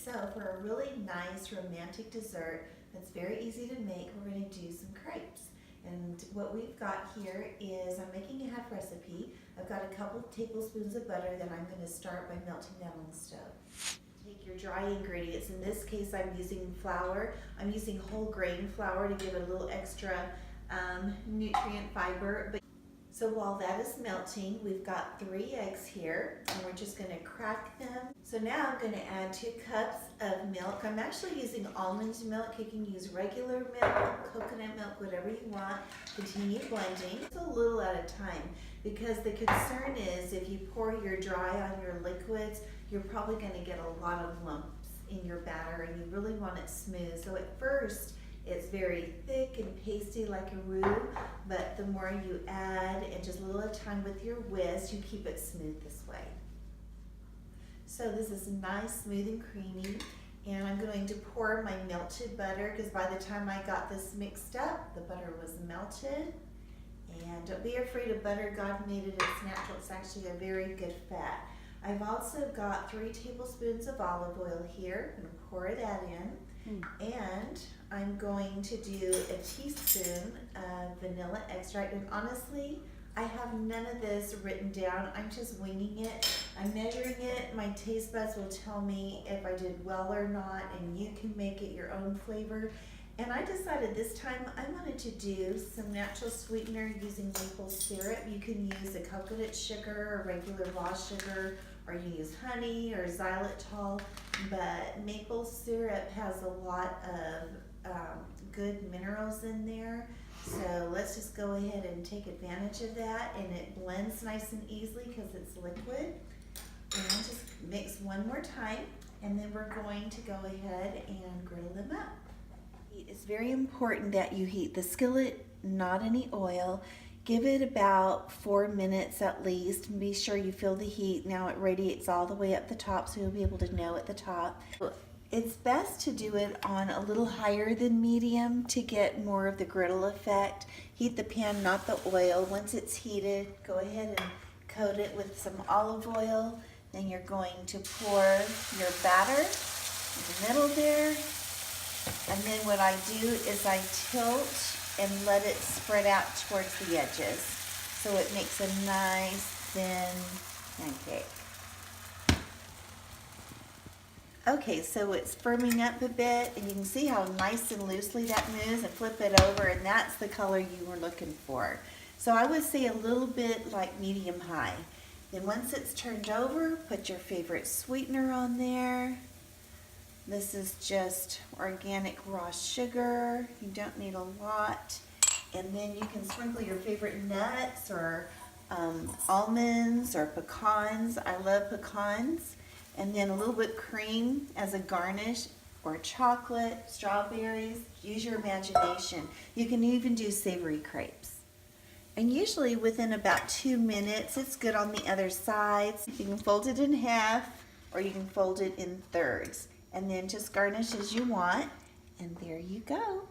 So for a really nice romantic dessert that's very easy to make, we're going to do some crepes. And what we've got here is, I'm making a half recipe. I've got a couple of tablespoons of butter that I'm going to start by melting that on the stove. Take your dry ingredients. In this case, I'm using flour. I'm using whole grain flour to give it a little extra nutrient fiber. So while that is melting, we've got 3 eggs here, and we're just going to crack them. So now I'm going to add 2 cups of milk. I'm actually using almond milk. You can use regular milk, coconut milk, whatever you want. Continue blending. Just a little at a time, because the concern is if you pour your dry on your liquids, you're probably going to get a lot of lumps in your batter, and you really want it smooth. So at first, it's very thick and pasty like a roux, but the more you add and just a little at a time with your whisk, you keep it smooth this way. So this is nice, smooth and creamy, and I'm going to pour my melted butter, because by the time I got this mixed up, the butter was melted. And don't be afraid of butter. God made it, it's natural. It's actually a very good fat. I've also got 3 tablespoons of olive oil here. I'm going to pour that in. And I'm going to do a teaspoon of vanilla extract. And honestly, I have none of this written down. I'm just winging it. I'm measuring it. My taste buds will tell me if I did well or not, and you can make it your own flavor. And I decided this time I wanted to do some natural sweetener using maple syrup. You can use a coconut sugar or regular raw sugar, or you use honey or xylitol, but maple syrup has a lot of good minerals in there. So let's just go ahead and take advantage of that, and it blends nice and easily because it's liquid. And just mix one more time, and then we're going to go ahead and griddle them up. It's very important that you heat the skillet, not any oil. Give it about 4 minutes at least, and be sure you feel the heat. Now it radiates all the way up the top, so you'll be able to know at the top. It's best to do it on a little higher than medium to get more of the griddle effect. Heat the pan, not the oil. Once it's heated, go ahead and coat it with some olive oil. Then you're going to pour your batter in the middle there. And then what I do is I tilt and let it spread out towards the edges, so it makes a nice thin pancake. Okay, so it's firming up a bit, and you can see how nice and loosely that moves, and flip it over, and that's the color you were looking for. So I would say a little bit like medium high. Then once it's turned over, put your favorite sweetener on there. This is just organic raw sugar. You don't need a lot. And then you can sprinkle your favorite nuts, or almonds or pecans. I love pecans. And then a little whipped cream as a garnish, or chocolate, strawberries. Use your imagination. You can even do savory crepes. And usually within about 2 minutes, it's good on the other sides. You can fold it in half, or you can fold it in thirds. And then just garnish as you want, and there you go.